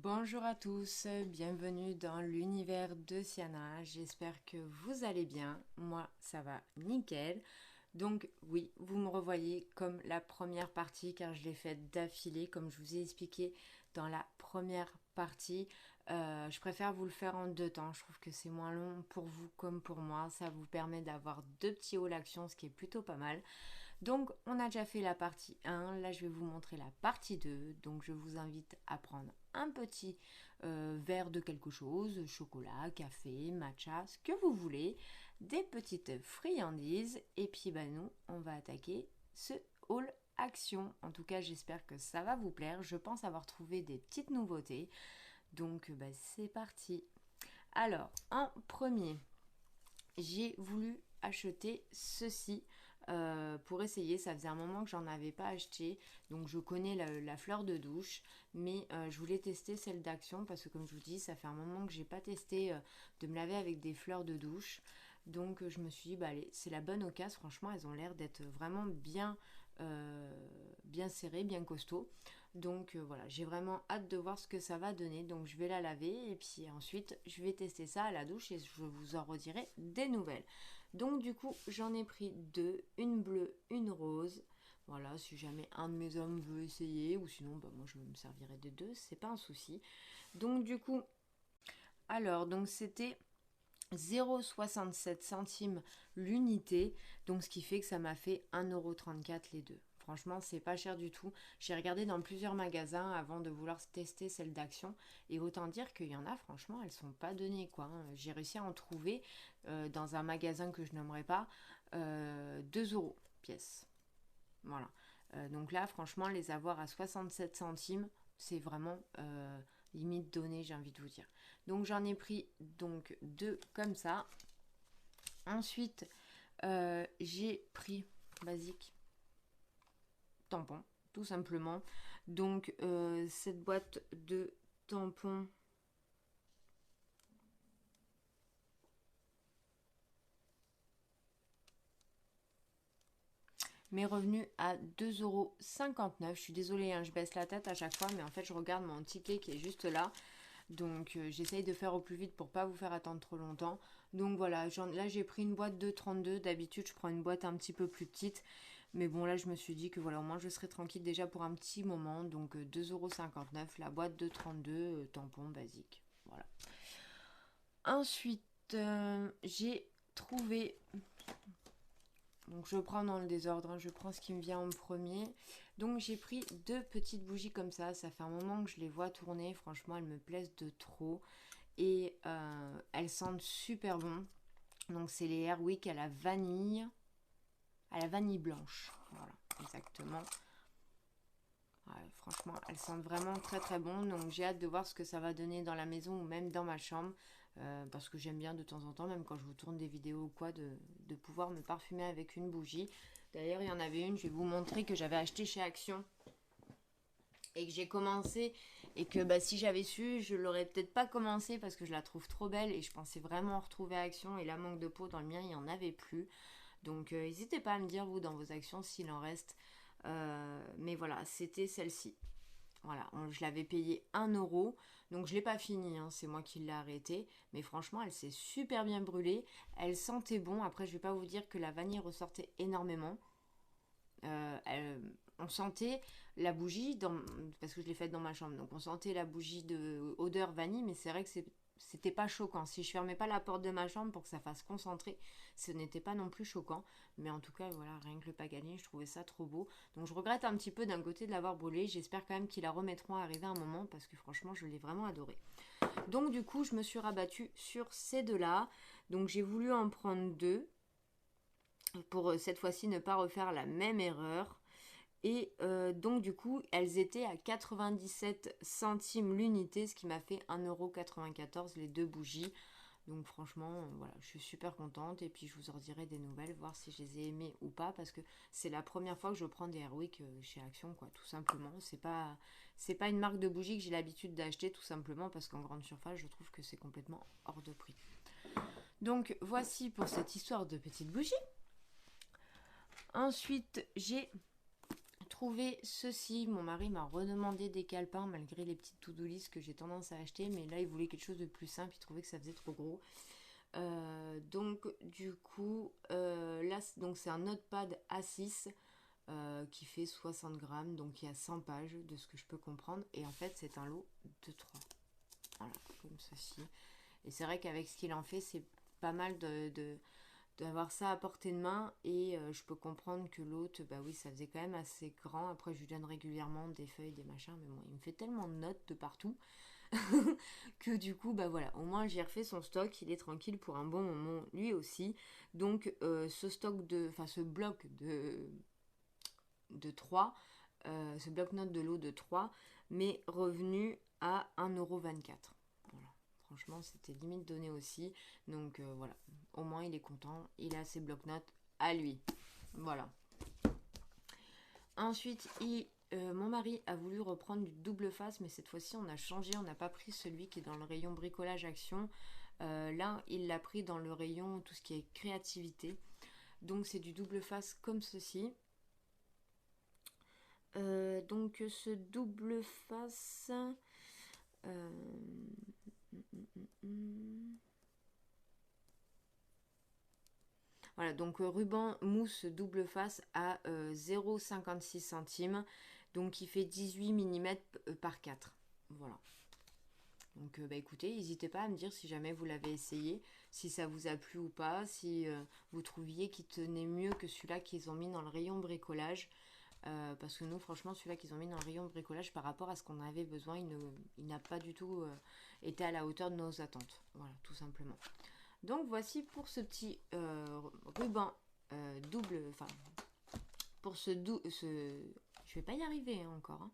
Bonjour à tous, bienvenue dans l'univers de Siana. J'espère que vous allez bien. Moi, ça va nickel. Donc oui, vous me revoyez comme la première partie car je l'ai faite d'affilée comme je vous ai expliqué dans la première partie. Je préfère vous le faire en deux temps. Je trouve que c'est moins long pour vous comme pour moi. Ça vous permet d'avoir deux petits hauts l'action, ce qui est plutôt pas mal. Donc on a déjà fait la partie 1. Là, je vais vous montrer la partie 2. Donc je vous invite à prendre un petit verre de quelque chose, chocolat, café, matcha, ce que vous voulez, des petites friandises et puis nous on va attaquer ce haul action. En tout cas j'espère que ça va vous plaire, je pense avoir trouvé des petites nouveautés, donc c'est parti. Alors en premier j'ai voulu acheter ceci pour essayer. Ça faisait un moment que j'en avais pas acheté, donc je connais la fleur de douche, mais je voulais tester celle d'Action parce que comme je vous dis, ça fait un moment que j'ai pas testé de me laver avec des fleurs de douche. Donc je me suis dit, allez, c'est la bonne occasion. Franchement, elles ont l'air d'être vraiment bien serrées, bien costauds. Donc voilà, j'ai vraiment hâte de voir ce que ça va donner. Donc je vais la laver et puis ensuite je vais tester ça à la douche et je vous en redirai des nouvelles. Donc du coup j'en ai pris deux, une bleue, une rose. Voilà, si jamais un de mes hommes veut essayer ou sinon moi je me servirai des deux, c'est pas un souci. Donc du coup, alors donc c'était 0,67 centimes l'unité, donc ce qui fait que ça m'a fait 1,34 € les deux. Franchement, c'est pas cher du tout. J'ai regardé dans plusieurs magasins avant de vouloir tester celle d'Action. Et autant dire qu'il y en a, franchement, elles sont pas données, quoi. J'ai réussi à en trouver dans un magasin que je nommerai pas 2 € pièce. Voilà. Donc là, franchement, les avoir à 67 centimes, c'est vraiment limite donné, j'ai envie de vous dire. Donc j'en ai pris donc deux comme ça. Ensuite, j'ai pris basique tampon, tout simplement. Donc cette boîte de tampons m'est revenu à 2,59 €. Je suis désolée, je baisse la tête à chaque fois, mais en fait je regarde mon ticket qui est juste là. Donc j'essaye de faire au plus vite pour pas vous faire attendre trop longtemps. Donc voilà, là j'ai pris une boîte de 32. D'habitude je prends une boîte un petit peu plus petite. Mais bon là je me suis dit que voilà, au moins je serai tranquille déjà pour un petit moment. Donc 2,59 € la boîte de 32 tampons basique. Voilà. Ensuite j'ai trouvé... Donc je prends dans le désordre, je prends ce qui me vient en premier. Donc j'ai pris deux petites bougies comme ça fait un moment que je les vois tourner, franchement elles me plaisent de trop. Et elles sentent super bon. Donc c'est les Airwick à la vanille blanche. Voilà, exactement. Ouais, franchement, elles sentent vraiment très très bon. Donc j'ai hâte de voir ce que ça va donner dans la maison ou même dans ma chambre. Parce que j'aime bien de temps en temps, même quand je vous tourne des vidéos ou quoi, de pouvoir me parfumer avec une bougie. D'ailleurs, il y en avait une, je vais vous montrer, que j'avais acheté chez Action. Et que j'ai commencé. Et que si j'avais su, je l'aurais peut-être pas commencé parce que je la trouve trop belle. Et je pensais vraiment retrouver Action. Et la manque de peau, dans le mien, il n'y en avait plus. Donc n'hésitez pas à me dire, vous, dans vos actions, s'il en reste. Mais voilà, c'était celle-ci. Voilà, je l'avais payé 1 €. Donc je l'ai pas fini, c'est moi qui l'ai arrêté. Mais franchement, elle s'est super bien brûlée. Elle sentait bon. Après, je vais pas vous dire que la vanille ressortait énormément. On sentait la bougie, parce que je l'ai faite dans ma chambre. Donc on sentait la bougie de odeur vanille, mais c'est vrai que c'était pas choquant. Si je fermais pas la porte de ma chambre pour que ça fasse concentrer, ce n'était pas non plus choquant. Mais en tout cas, voilà, rien que le pagaline, je trouvais ça trop beau. Donc je regrette un petit peu d'un côté de l'avoir brûlé. J'espère quand même qu'ils la remettront à arriver un moment parce que franchement, je l'ai vraiment adoré. Donc du coup, je me suis rabattue sur ces deux-là. Donc j'ai voulu en prendre deux pour cette fois-ci ne pas refaire la même erreur. Et donc du coup, elles étaient à 97 centimes l'unité, ce qui m'a fait 1,94 € les deux bougies. Donc franchement, voilà, je suis super contente. Et puis je vous en dirai des nouvelles, voir si je les ai aimées ou pas. Parce que c'est la première fois que je prends des Airwick chez Action, quoi, tout simplement. C'est pas une marque de bougies que j'ai l'habitude d'acheter, tout simplement, parce qu'en grande surface, je trouve que c'est complètement hors de prix. Donc voici pour cette histoire de petites bougies. Ensuite, j'ai trouvé ceci. Mon mari m'a redemandé des calepins malgré les petites to-do list que j'ai tendance à acheter. Mais là, il voulait quelque chose de plus simple. Il trouvait que ça faisait trop gros. Donc, du coup, là, donc c'est un notepad A6 qui fait 60 grammes. Donc, il y a 100 pages de ce que je peux comprendre. Et en fait, c'est un lot de 3. Voilà, comme ceci. Et c'est vrai qu'avec ce qu'il en fait, c'est pas mal d'avoir ça à portée de main. Et je peux comprendre que l'autre, bah oui, ça faisait quand même assez grand. Après, je lui donne régulièrement des feuilles, des machins. Mais bon, il me fait tellement de notes de partout que du coup, bah voilà, au moins j'ai refait son stock. Il est tranquille pour un bon moment, lui aussi. Donc, ce bloc de 3, ce bloc-notes de lot de 3, m'est revenu à 1,24 €. Voilà. Franchement, c'était limite donné aussi. Donc voilà, au moins il est content. Il a ses bloc-notes à lui. Voilà. Ensuite, mon mari a voulu reprendre du double face, mais cette fois-ci on a changé. On n'a pas pris celui qui est dans le rayon bricolage action. Là, il l'a pris dans le rayon tout ce qui est créativité. Donc c'est du double face comme ceci. Donc ce double face... Voilà, donc ruban mousse double face à 0,56 centimes. Donc il fait 18 mm par 4. Voilà. Donc bah écoutez, n'hésitez pas à me dire si jamais vous l'avez essayé, si ça vous a plu ou pas, si vous trouviez qu'il tenait mieux que celui-là qu'ils ont mis dans le rayon bricolage. Parce que nous, franchement, celui-là qu'ils ont mis dans le rayon bricolage par rapport à ce qu'on avait besoin, il n'a pas du tout été à la hauteur de nos attentes. Voilà, tout simplement. Donc voici pour ce petit ruban double, enfin, pour je vais pas y arriver hein, encore, hein.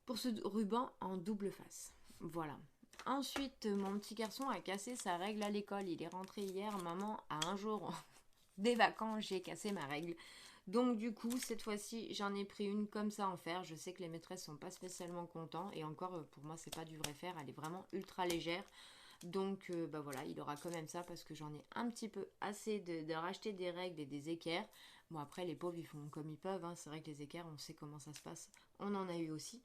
Pour ce ruban en double face. Voilà. Ensuite, mon petit garçon a cassé sa règle à l'école. Il est rentré hier. Maman, à un jour des vacances, j'ai cassé ma règle. Donc du coup, cette fois-ci, j'en ai pris une comme ça en fer. Je sais que les maîtresses sont pas spécialement contents. Et encore, pour moi, c'est pas du vrai fer. Elle est vraiment ultra légère. Donc bah voilà, il aura quand même ça parce que j'en ai un petit peu assez de racheter des règles et des équerres. Bon après, les pauvres, ils font comme ils peuvent. Hein. C'est vrai que les équerres, on sait comment ça se passe. On en a eu aussi.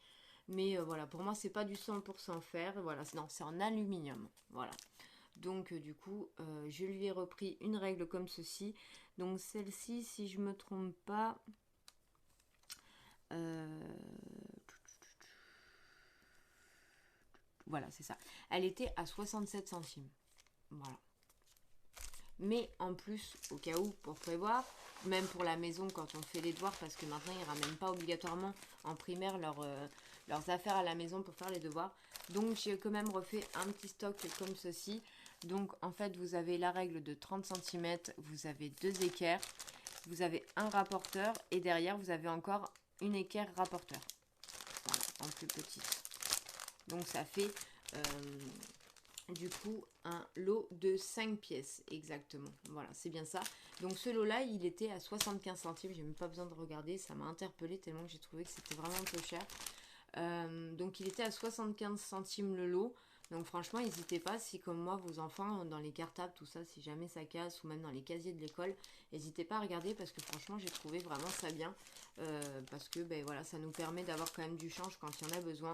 Mais voilà, pour moi, c'est pas du 100% fer. Voilà, non, c'est en aluminium. Voilà. Donc du coup, je lui ai repris une règle comme ceci. Donc celle-ci, si je me trompe pas, voilà, c'est ça. Elle était à 67 centimes. Voilà. Mais en plus, au cas où, pour prévoir, même pour la maison quand on fait les devoirs, parce que maintenant ils ne ramènent pas obligatoirement en primaire leurs affaires à la maison pour faire les devoirs. Donc j'ai quand même refait un petit stock comme ceci. Donc en fait vous avez la règle de 30 cm, vous avez 2 équerres, vous avez un rapporteur et derrière vous avez encore une équerre rapporteur. Voilà, en plus petite. Donc ça fait du coup un lot de 5 pièces exactement. Voilà, c'est bien ça. Donc ce lot là il était à 75 centimes. J'ai même pas besoin de regarder, ça m'a interpellée tellement que j'ai trouvé que c'était vraiment un peu cher. Donc il était à 75 centimes le lot. Donc franchement n'hésitez pas, si comme moi vos enfants dans les cartables tout ça, si jamais ça casse ou même dans les casiers de l'école, n'hésitez pas à regarder parce que franchement j'ai trouvé vraiment ça bien. Parce que ben voilà, ça nous permet d'avoir quand même du change quand il y en a besoin.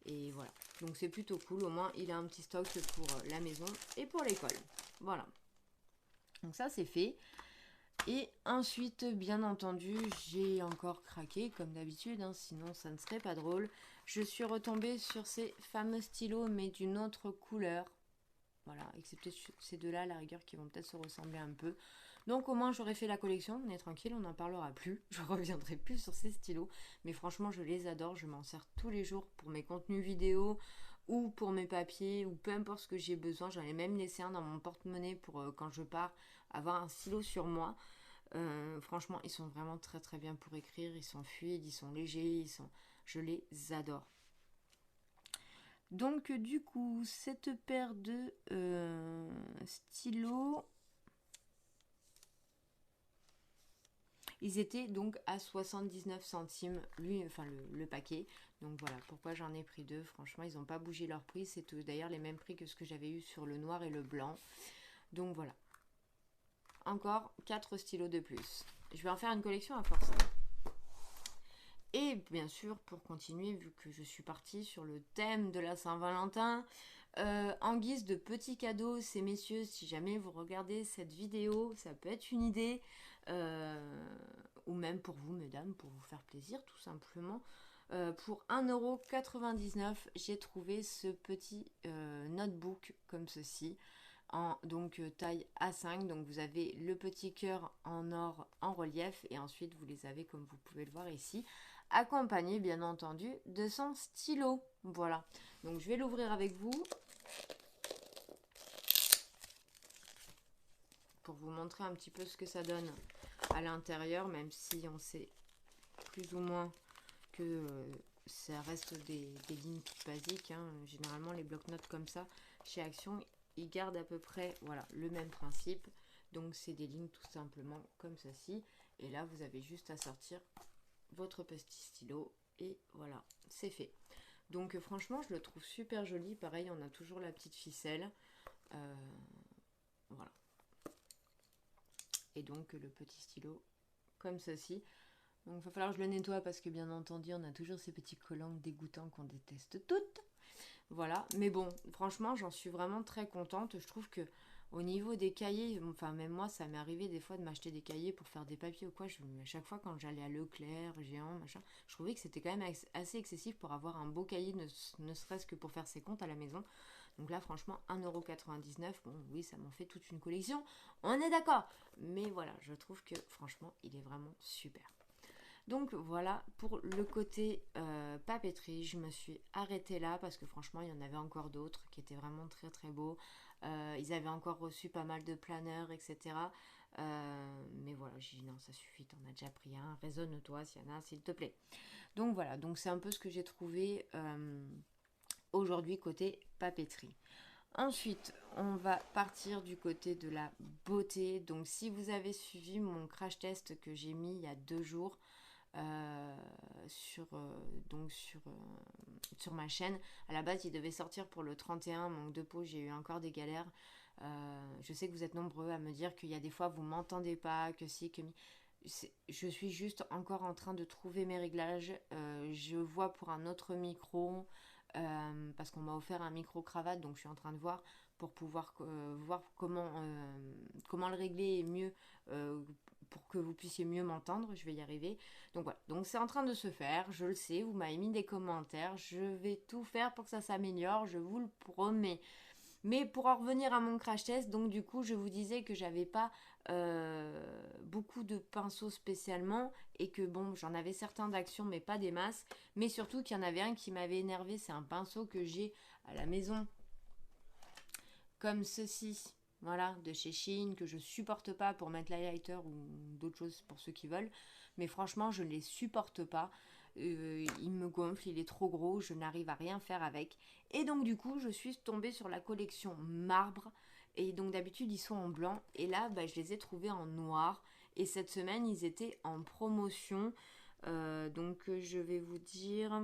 Et voilà, donc c'est plutôt cool, au moins il a un petit stock pour la maison et pour l'école. Voilà, donc ça c'est fait. Et ensuite, bien entendu, j'ai encore craqué comme d'habitude, hein, sinon ça ne serait pas drôle. Je suis retombée sur ces fameux stylos mais d'une autre couleur. Voilà, excepté ces deux-là à la rigueur qui vont peut-être se ressembler un peu. Donc au moins j'aurai fait la collection, on est tranquille, on n'en parlera plus. Je reviendrai plus sur ces stylos. Mais franchement je les adore, je m'en sers tous les jours pour mes contenus vidéo ou pour mes papiers ou peu importe ce que j'ai besoin. J'en ai même laissé un dans mon porte-monnaie pour quand je pars avoir un stylo sur moi. Franchement ils sont vraiment très très bien pour écrire, ils sont fluides, ils sont légers, je les adore. Donc du coup, cette paire de stylos, ils étaient donc à 79 centimes le paquet. Donc voilà, pourquoi j'en ai pris deux. Franchement, ils n'ont pas bougé leur prix. C'est d'ailleurs les mêmes prix que ce que j'avais eu sur le noir et le blanc. Donc voilà. Encore 4 stylos de plus. Je vais en faire une collection à force. bien sûr, pour continuer, vu que je suis partie sur le thème de la Saint-Valentin, en guise de petit cadeau, ces messieurs, si jamais vous regardez cette vidéo, ça peut être une idée, ou même pour vous, mesdames, pour vous faire plaisir, tout simplement. Pour 1,99 €, j'ai trouvé ce petit notebook comme ceci, en donc taille A5. Donc vous avez le petit cœur en or en relief et ensuite vous les avez, comme vous pouvez le voir ici, accompagné bien entendu de son stylo. Voilà, donc je vais l'ouvrir avec vous pour vous montrer un petit peu ce que ça donne à l'intérieur, même si on sait plus ou moins que ça reste des lignes toutes basiques, hein. Généralement les blocs-notes comme ça chez Action, ils gardent à peu près, voilà, le même principe. Donc c'est des lignes tout simplement comme ceci, et là vous avez juste à sortir votre petit stylo et voilà, c'est fait. Donc franchement je le trouve super joli. Pareil, on a toujours la petite ficelle, voilà, et donc le petit stylo comme ceci. Donc il va falloir que je le nettoie parce que bien entendu on a toujours ces petits collants dégoûtants qu'on déteste toutes. Voilà, mais bon, franchement j'en suis vraiment très contente. Je trouve que au niveau des cahiers, enfin même moi ça m'est arrivé des fois de m'acheter des cahiers pour faire des papiers ou quoi. À chaque fois quand j'allais à Leclerc, Géant, machin, je trouvais que c'était quand même assez excessif pour avoir un beau cahier, ne serait-ce que pour faire ses comptes à la maison. Donc là franchement 1,99 €, bon oui ça m'en fait toute une collection, on est d'accord. Mais voilà, je trouve que franchement il est vraiment super. Donc voilà pour le côté papeterie. Je me suis arrêtée là parce que franchement il y en avait encore d'autres qui étaient vraiment très très beaux. Ils avaient encore reçu pas mal de planeurs, etc. Mais voilà, j'ai dit non, ça suffit, t'en as déjà pris un, raisonne-toi Siana, s'il te plaît. Donc voilà, donc c'est un peu ce que j'ai trouvé aujourd'hui côté papeterie. Ensuite, on va partir du côté de la beauté. Donc si vous avez suivi mon crash test que j'ai mis il y a 2 jours, sur, sur ma chaîne. À la base, il devait sortir pour le 31, manque de peau, j'ai eu encore des galères. Je sais que vous êtes nombreux à me dire qu'il y a des fois vous m'entendez pas, que si, que je suis juste encore en train de trouver mes réglages. Je vois pour un autre micro, parce qu'on m'a offert un micro cravate, donc je suis en train de voir pour pouvoir voir comment le régler mieux, pour que vous puissiez mieux m'entendre. Je vais y arriver. Donc voilà, donc c'est en train de se faire, je le sais, vous m'avez mis des commentaires, je vais tout faire pour que ça s'améliore, je vous le promets. Mais pour en revenir à mon crash test, donc du coup je vous disais que j'avais pas beaucoup de pinceaux spécialement, et que bon, j'en avais certains d'action mais pas des masses, mais surtout qu'il y en avait un qui m'avait énervé. C'est un pinceau que j'ai à la maison comme ceci, voilà, de chez Shein, que je supporte pas pour mettre l'highlighter ou d'autres choses pour ceux qui veulent, mais franchement je ne les supporte pas. Il me gonfle, il est trop gros, je n'arrive à rien faire avec, et donc du coup je suis tombée sur la collection marbre, et donc d'habitude ils sont en blanc, et là bah, je les ai trouvés en noir, et cette semaine ils étaient en promotion. Donc je vais vous dire,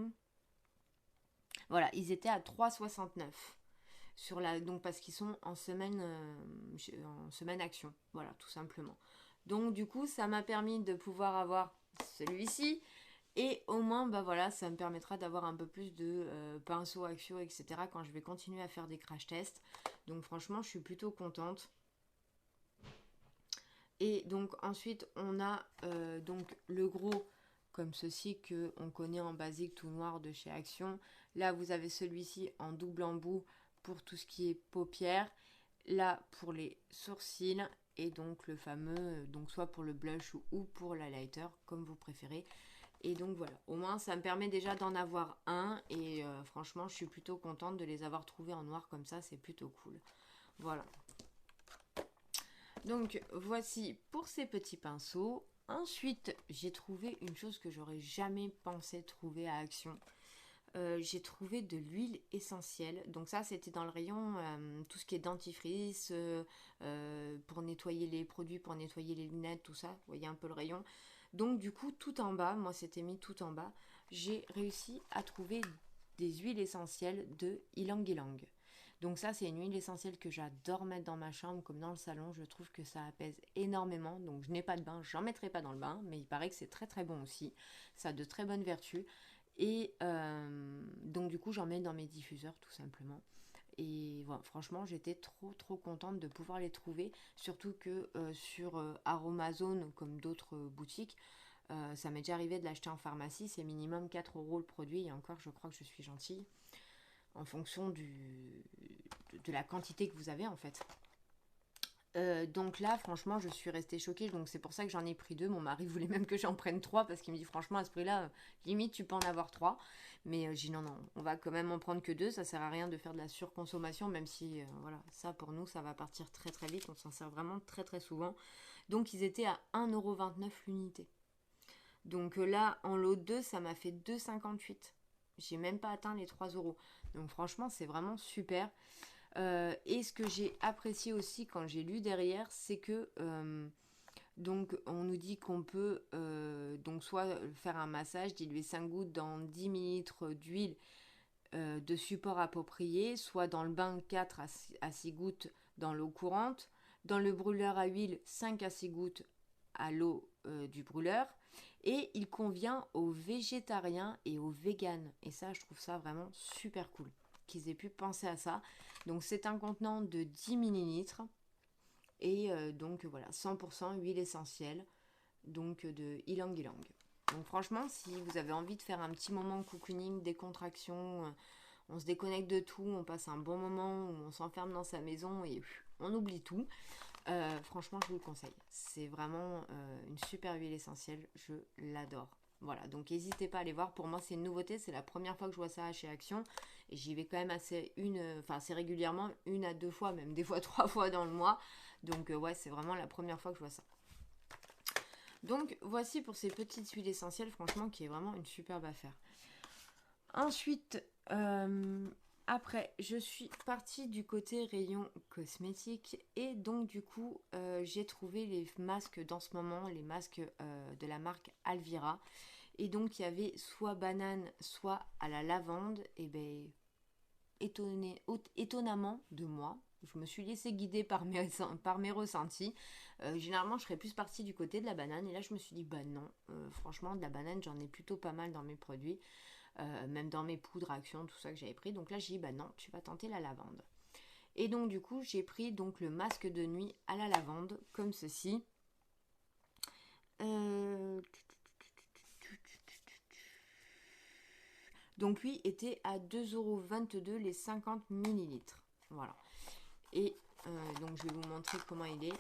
voilà, ils étaient à 3,69 sur la, donc parce qu'ils sont en semaine action, voilà, tout simplement. Donc du coup ça m'a permis de pouvoir avoir celui-ci, et au moins bah voilà, ça me permettra d'avoir un peu plus de pinceaux action, etc. quand je vais continuer à faire des crash tests. Donc franchement je suis plutôt contente. Et donc ensuite on a donc le gros comme ceci, que on connaît en basique tout noir de chez Action. Là vous avez celui-ci en double embout pour tout ce qui est paupières, là pour les sourcils, et donc le fameux, donc soit pour le blush ou pour l'highlighter comme vous préférez. Et donc voilà, au moins ça me permet déjà d'en avoir un, et franchement je suis plutôt contente de les avoir trouvés en noir comme ça, c'est plutôt cool. Voilà. Donc voici pour ces petits pinceaux. Ensuite, j'ai trouvé une chose que j'aurais jamais pensé trouver à Action. J'ai trouvé de l'huile essentielle. Donc ça, c'était dans le rayon tout ce qui est dentifrice, pour nettoyer les produits, pour nettoyer les lunettes, tout ça. Vous voyez un peu le rayon. Donc du coup, tout en bas, moi c'était mis tout en bas, j'ai réussi à trouver des huiles essentielles de Ylang Ylang. Donc ça, c'est une huile essentielle que j'adore mettre dans ma chambre comme dans le salon. Je trouve que ça apaise énormément. Donc je n'ai pas de bain, j'en mettrai pas dans le bain, mais il paraît que c'est très très bon aussi. Ça a de très bonnes vertus. Et donc du coup, j'en mets dans mes diffuseurs tout simplement. Et voilà, franchement, j'étais trop contente de pouvoir les trouver. Surtout que sur Aromazone, comme d'autres boutiques, ça m'est déjà arrivé de l'acheter en pharmacie. C'est minimum 4 euros le produit. Et encore, je crois que je suis gentille. En fonction de la quantité que vous avez en fait. Donc là, franchement, je suis restée choquée. Donc c'est pour ça que j'en ai pris 2. Mon mari voulait même que j'en prenne 3 parce qu'il me dit franchement à ce prix-là, limite tu peux en avoir 3. Mais j'ai dit non, on va quand même en prendre que 2. Ça sert à rien de faire de la surconsommation, même si voilà, ça pour nous, ça va partir très vite. On s'en sert vraiment très souvent. Donc ils étaient à 1,29 € l'unité. Donc là, en lot 2, ça m'a fait 2,58. J'ai même pas atteint les 3 euros. Donc franchement, c'est vraiment super. Et ce que j'ai apprécié aussi quand j'ai lu derrière, c'est que donc on nous dit qu'on peut donc soit faire un massage, diluer 5 gouttes dans 10 ml d'huile de support approprié, soit dans le bain 4 à 6 gouttes dans l'eau courante, dans le brûleur à huile 5 à 6 gouttes à l'eau du brûleur. Et il convient aux végétariens et aux véganes. Et ça, je trouve ça vraiment super cool qu'ils aient pu penser à ça. Donc c'est un contenant de 10 millilitres. Et donc voilà, 100% huile essentielle. Donc de ylang ylang. Donc franchement, si vous avez envie de faire un petit moment cocooning, décontraction, on se déconnecte de tout, on passe un bon moment où on s'enferme dans sa maison et on oublie tout. Franchement, je vous le conseille. C'est vraiment une super huile essentielle. Je l'adore. Voilà, donc n'hésitez pas à aller voir. Pour moi, c'est une nouveauté. C'est la première fois que je vois ça chez Action. Et j'y vais quand même assez régulièrement, 1 à 2 fois, même des fois 3 fois dans le mois. Donc ouais, c'est vraiment la première fois que je vois ça. Donc voici pour ces petites huiles essentielles, franchement, qui est vraiment une superbe affaire. Ensuite, après, je suis partie du côté rayon cosmétique et donc du coup, j'ai trouvé les masques dans ce moment, les masques de la marque Alvira. Et donc, il y avait soit banane, soit à la lavande. Et ben, étonnamment de moi, je me suis laissée guider par mes ressentis. Généralement, je serais plus partie du côté de la banane. Et là, je me suis dit, bah non, franchement, de la banane, j'en ai plutôt pas mal dans mes produits. Même dans mes poudres Action, tout ça que j'avais pris. Donc là, j'ai dit, bah non, tu vas tenter la lavande. Et donc, du coup, j'ai pris donc le masque de nuit à la lavande, comme ceci. Donc, lui était à 2,22 € les 50 millilitres. Voilà. Et donc, je vais vous montrer comment il est.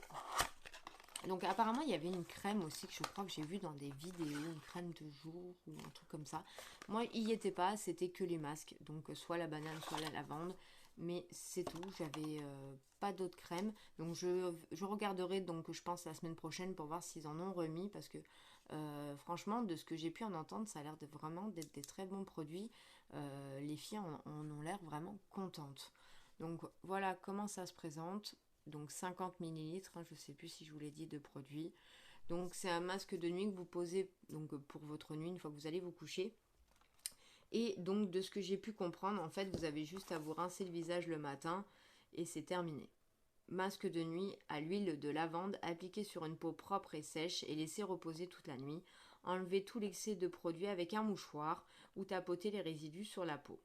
Donc apparemment il y avait une crème aussi que je crois que j'ai vue dans des vidéos, une crème de jour ou un truc comme ça. Moi il n'y était pas, c'était que les masques, donc soit la banane soit la lavande, mais c'est tout, j'avais pas d'autres crèmes. Donc je regarderai donc je pense la semaine prochaine pour voir s'ils en ont remis parce que franchement de ce que j'ai pu en entendre ça a l'air de vraiment d'être des très bons produits. Les filles en ont l'air vraiment contentes. Donc voilà comment ça se présente. Donc 50 millilitres, hein, je ne sais plus si je vous l'ai dit, de produit. Donc c'est un masque de nuit que vous posez donc, pour votre nuit une fois que vous allez vous coucher. Et donc de ce que j'ai pu comprendre, en fait vous avez juste à vous rincer le visage le matin et c'est terminé. Masque de nuit à l'huile de lavande appliqué sur une peau propre et sèche et laissé reposer toute la nuit. Enlevez tout l'excès de produit avec un mouchoir ou tapotez les résidus sur la peau.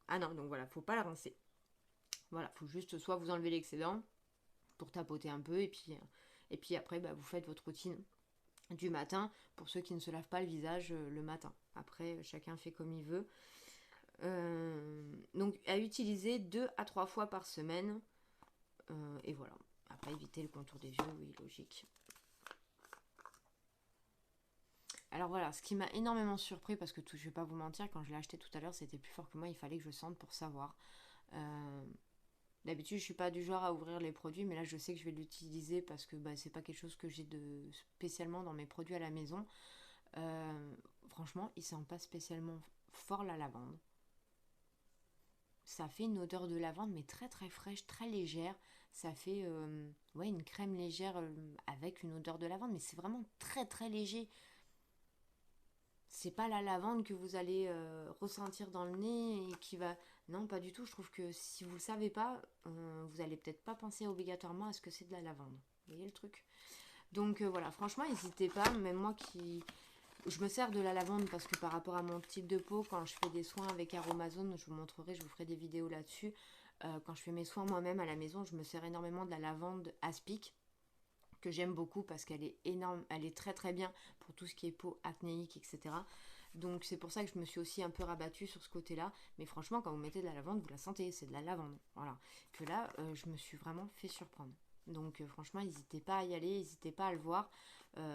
Ah non, donc voilà, faut pas la rincer. Voilà, faut juste soit vous enlever l'excédent pour tapoter un peu et puis après bah, vous faites votre routine du matin pour ceux qui ne se lavent pas le visage le matin. Après chacun fait comme il veut. Donc à utiliser 2 à 3 fois par semaine et voilà. Après éviter le contour des yeux, oui logique. Alors voilà, ce qui m'a énormément surpris parce que je vais pas vous mentir, quand je l'ai acheté tout à l'heure c'était plus fort que moi, il fallait que je sente pour savoir. D'habitude, je suis pas du genre à ouvrir les produits, mais là, je sais que je vais l'utiliser parce que bah, c'est pas quelque chose que j'ai de spécialement dans mes produits à la maison. Franchement, il sent pas spécialement fort la lavande. Ça fait une odeur de lavande, mais très fraîche, très légère. Ça fait ouais, une crème légère avec une odeur de lavande, mais c'est vraiment très léger. c'est pas la lavande que vous allez ressentir dans le nez et qui va... Non, pas du tout. Je trouve que si vous le savez pas, vous allez peut-être pas penser obligatoirement à ce que c'est de la lavande. Vous voyez le truc? Donc voilà, franchement, n'hésitez pas. Même moi qui... Je me sers de la lavande parce que par rapport à mon type de peau, quand je fais des soins avec Aromazone, je vous montrerai, je vous ferai des vidéos là-dessus. Quand je fais mes soins moi-même à la maison, je me sers énormément de la lavande aspic, que j'aime beaucoup parce qu'elle est énorme, elle est très très bien pour tout ce qui est peau acnéique, etc. Donc c'est pour ça que je me suis aussi un peu rabattue sur ce côté-là. Mais franchement, quand vous mettez de la lavande, vous la sentez, c'est de la lavande. Voilà. Que là, je me suis vraiment fait surprendre. Donc franchement, n'hésitez pas à y aller, n'hésitez pas à le voir.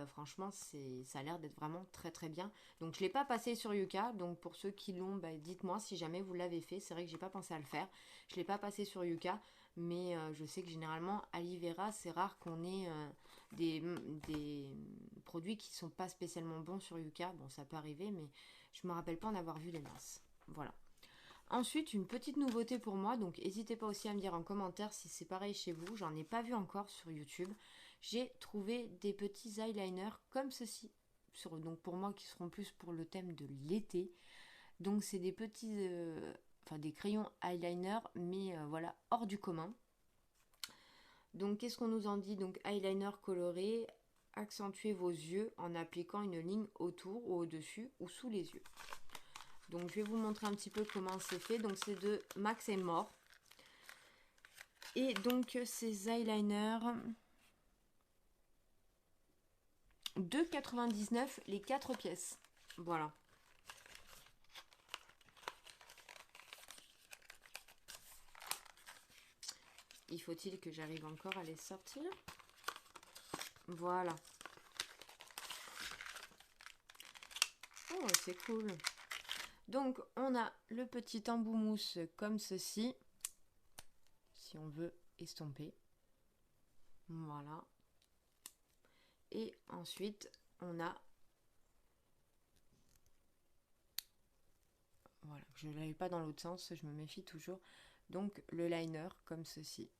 Franchement, ça a l'air d'être vraiment très très bien. Donc je ne l'ai pas passé sur Yuka. Donc pour ceux qui l'ont, bah, dites-moi si jamais vous l'avez fait. C'est vrai que j'ai pas pensé à le faire. Je ne l'ai pas passé sur Yuka. Mais je sais que généralement, à l'Ivera, c'est rare qu'on ait des produits qui sont pas spécialement bons sur Yuka. Bon, ça peut arriver, mais je me rappelle pas en avoir vu des masses. Voilà. Ensuite, une petite nouveauté pour moi, donc n'hésitez pas aussi à me dire en commentaire si c'est pareil chez vous. J'en ai pas vu encore sur YouTube. J'ai trouvé des petits eyeliners comme ceci. Donc pour moi qui seront plus pour le thème de l'été. Donc c'est des petits, des crayons eyeliner, mais voilà, hors du commun. Donc qu'est-ce qu'on nous en dit? Donc eyeliner coloré, accentuez vos yeux en appliquant une ligne autour ou au-dessus ou sous les yeux. Donc je vais vous montrer un petit peu comment c'est fait. Donc c'est de Max & More. Et donc ces eyeliners, 2,99 les 4 pièces. Voilà. Il faut-il que j'arrive encore à les sortir? Voilà. Oh, c'est cool. Donc, on a le petit embout mousse comme ceci. Si on veut estomper. Voilà. Et ensuite, on a... Voilà, je ne l'avais pas dans l'autre sens, je me méfie toujours. Donc, le liner comme ceci.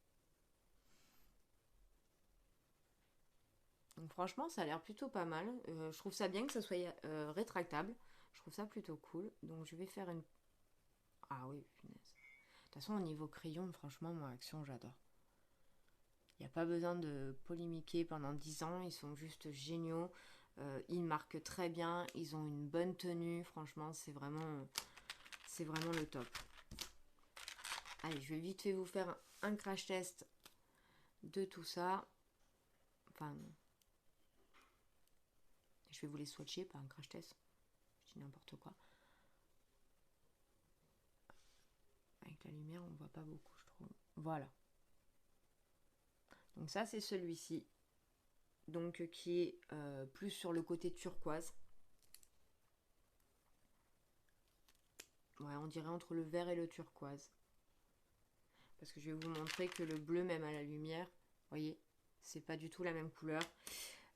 Donc franchement, ça a l'air plutôt pas mal. Je trouve ça bien que ça soit rétractable. Je trouve ça plutôt cool. Donc je vais faire une... Ah oui, punaise. De toute façon, au niveau crayon, franchement, moi, Action, j'adore. Il n'y a pas besoin de polémiquer pendant 10 ans. Ils sont juste géniaux. Ils marquent très bien. Ils ont une bonne tenue. Franchement, c'est vraiment le top. Allez, je vais vite fait vous faire un crash test de tout ça. Enfin... Je vais vous les swatcher, pas un crash test. Je dis n'importe quoi. Avec la lumière, on ne voit pas beaucoup, je trouve. Voilà. Donc ça, c'est celui-ci. Donc qui est plus sur le côté turquoise. Ouais, on dirait entre le vert et le turquoise. Parce que je vais vous montrer que le bleu, même à la lumière, vous voyez, c'est pas du tout la même couleur.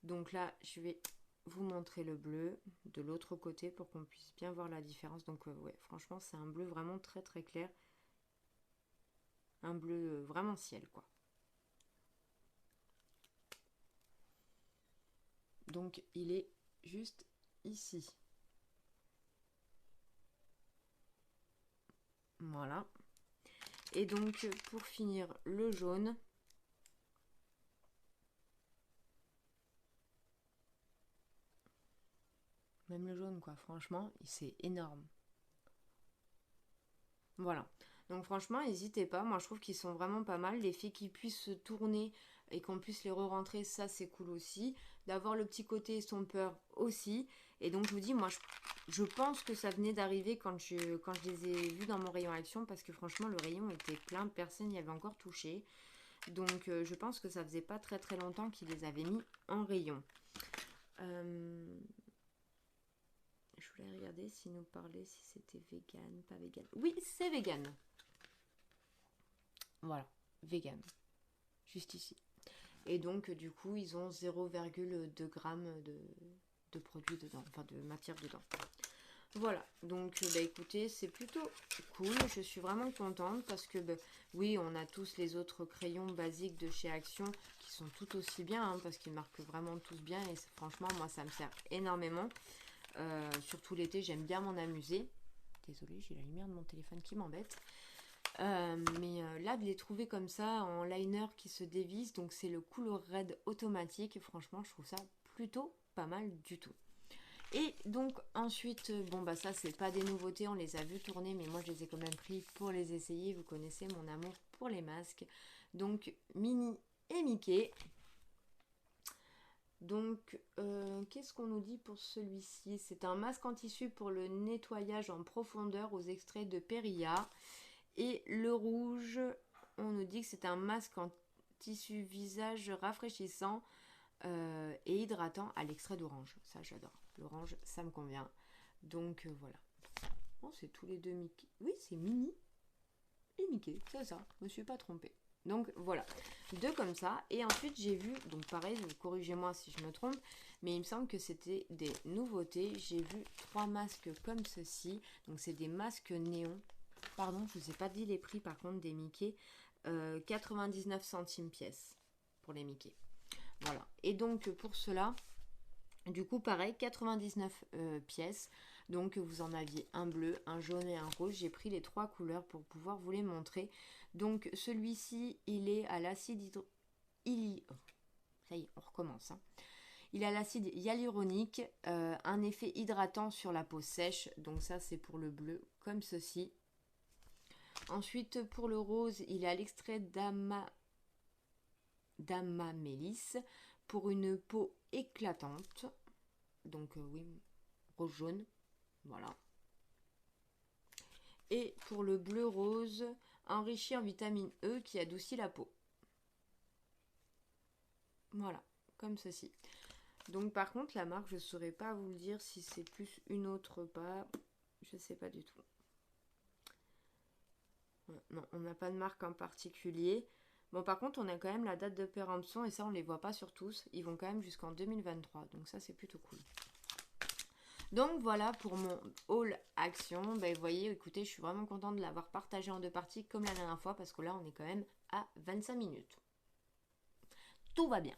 Donc là, je vais vous montrer le bleu de l'autre côté pour qu'on puisse bien voir la différence. Donc ouais, franchement, c'est un bleu vraiment très très clair. Un bleu vraiment ciel, quoi. Donc il est juste ici. Voilà. Et donc pour finir, le jaune. Même le jaune, quoi, franchement, c'est énorme. Voilà. Donc franchement, n'hésitez pas. Moi, je trouve qu'ils sont vraiment pas mal. Les filles qui puissent se tourner et qu'on puisse les re-rentrer, ça, c'est cool aussi. D'avoir le petit côté estompeur aussi. Et donc, je vous dis, moi, je pense que ça venait d'arriver quand je les ai vus dans mon rayon action. Parce que franchement, le rayon était plein. Personne n'y avait encore touché. Donc, je pense que ça faisait pas très très longtemps qu'ils les avaient mis en rayon. Je voulais regarder s'il nous parlait si c'était vegan, pas vegan. Oui, c'est vegan. Voilà, vegan. Juste ici. Et donc, du coup, ils ont 0,2 g de produit dedans, enfin de matière dedans. Voilà, donc bah, écoutez, c'est plutôt cool. Je suis vraiment contente parce que, bah, oui, on a tous les autres crayons basiques de chez Action qui sont tout aussi bien, hein, parce qu'ils marquent vraiment tous bien. Et franchement, moi, ça me sert énormément. Surtout l'été, j'aime bien m'en amuser. Désolée, j'ai la lumière de mon téléphone qui m'embête. Là, de les trouver comme ça en liner qui se dévisse, donc c'est le Cool Red automatique. Franchement, je trouve ça plutôt pas mal du tout. Et donc ensuite, bon bah ça c'est pas des nouveautés, on les a vus tourner, mais moi je les ai quand même pris pour les essayer. Vous connaissez mon amour pour les masques. Donc Minnie et Mickey. Donc qu'est-ce qu'on nous dit pour celui-ci? C'est un masque en tissu pour le nettoyage en profondeur aux extraits de Perilla. Et le rouge, on nous dit que c'est un masque en tissu visage rafraîchissant et hydratant à l'extrait d'orange. Ça j'adore. L'orange, ça me convient. Donc voilà. Oh, c'est tous les deux Mickey. Oui, c'est Minnie et Mickey. C'est ça. Je me suis pas trompée. Donc voilà. Deux comme ça. Et ensuite, j'ai vu, donc pareil, corrigez-moi si je me trompe, mais il me semble que c'était des nouveautés. J'ai vu 3 masques comme ceci. Donc c'est des masques néons. Pardon, je ne vous ai pas dit les prix par contre des Mickey. 99 centimes pièce pour les Mickey. Voilà. Et donc pour cela, du coup pareil, 99 pièces. Donc vous en aviez un bleu, un jaune et un rose. J'ai pris les 3 couleurs pour pouvoir vous les montrer. Donc celui-ci, il est à l'acide Ça y est, on recommence. Hein. Il a l'acide hyaluronique, un effet hydratant sur la peau sèche. Donc ça c'est pour le bleu, comme ceci. Ensuite, pour le rose, il a l'extrait d'Amamélis pour une peau éclatante. Donc oui, rose jaune. Voilà. Et pour le bleu rose, enrichi en vitamine E qui adoucit la peau. Voilà, comme ceci. Donc par contre, la marque, je ne saurais pas vous le dire si c'est plus une autre pas. Je ne sais pas du tout. Non, on n'a pas de marque en particulier. Bon, par contre, on a quand même la date de péremption et ça, on ne les voit pas sur tous. Ils vont quand même jusqu'en 2023. Donc ça, c'est plutôt cool. Donc voilà pour mon haul action. Ben, vous voyez, écoutez, je suis vraiment contente de l'avoir partagé en 2 parties comme la dernière fois parce que là, on est quand même à 25 minutes. Tout va bien.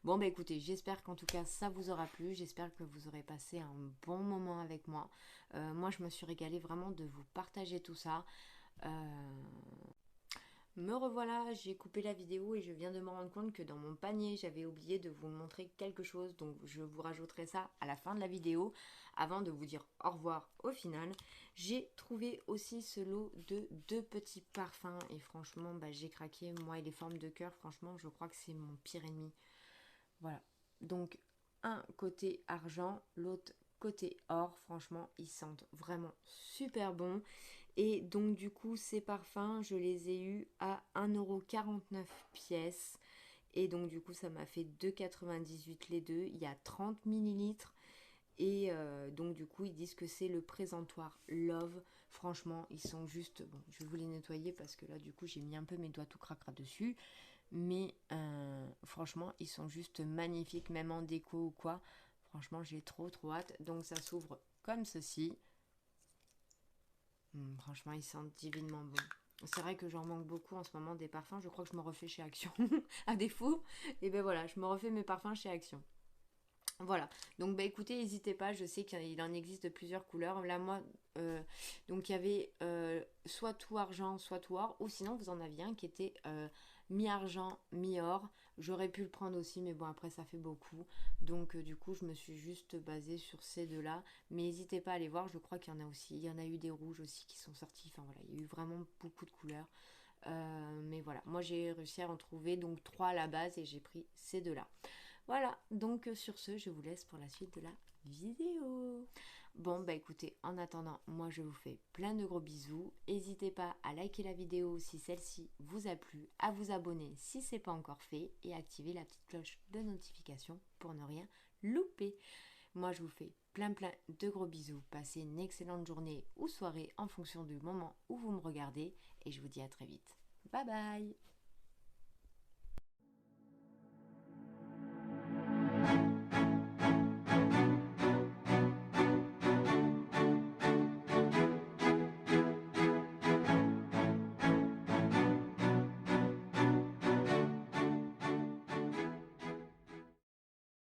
Bon, bah écoutez, j'espère qu'en tout cas, ça vous aura plu. J'espère que vous aurez passé un bon moment avec moi. Moi, je me suis régalée vraiment de vous partager tout ça. Me revoilà, j'ai coupé la vidéo et je viens de me rendre compte que dans mon panier, j'avais oublié de vous montrer quelque chose. Donc je vous rajouterai ça à la fin de la vidéo avant de vous dire au revoir au final. J'ai trouvé aussi ce lot de 2 petits parfums et franchement, bah, j'ai craqué. Moi et les formes de cœur, franchement, je crois que c'est mon pire ennemi. Voilà. Donc un côté argent, l'autre côté or. Franchement, ils sentent vraiment super bon. Et donc du coup, ces parfums, je les ai eus à 1,49€ pièce. Et donc du coup, ça m'a fait 2,98€ les deux. Il y a 30 millilitres. Et donc du coup, ils disent que c'est le présentoir Love. Franchement, ils sont juste... Bon, je vais vous les nettoyer parce que là, du coup, j'ai mis un peu mes doigts tout cracra dessus. Mais franchement, ils sont juste magnifiques, même en déco ou quoi. Franchement, j'ai trop hâte. Donc ça s'ouvre comme ceci. Franchement, ils sentent divinement bon. C'est vrai que j'en manque beaucoup en ce moment des parfums. Je crois que je me refais chez Action. À défaut, et ben voilà, je me refais mes parfums chez Action. Voilà, donc bah écoutez, n'hésitez pas, je sais qu'il en existe plusieurs couleurs. Là, moi, donc il y avait soit tout argent, soit tout or, ou sinon vous en aviez un qui était mi-argent, mi-or. J'aurais pu le prendre aussi, mais bon, après ça fait beaucoup. Donc du coup, je me suis juste basée sur ces deux-là. Mais n'hésitez pas à aller voir, je crois qu'il y en a aussi. Il y en a eu des rouges aussi qui sont sortis. Enfin voilà, il y a eu vraiment beaucoup de couleurs. Mais voilà, moi j'ai réussi à en trouver donc 3 à la base et j'ai pris ces deux-là. Voilà, donc sur ce, je vous laisse pour la suite de la vidéo. Bon, bah écoutez, en attendant, moi je vous fais plein de gros bisous. N'hésitez pas à liker la vidéo si celle-ci vous a plu, à vous abonner si ce n'est pas encore fait et activer la petite cloche de notification pour ne rien louper. Moi je vous fais plein de gros bisous. Passez une excellente journée ou soirée en fonction du moment où vous me regardez et je vous dis à très vite. Bye bye!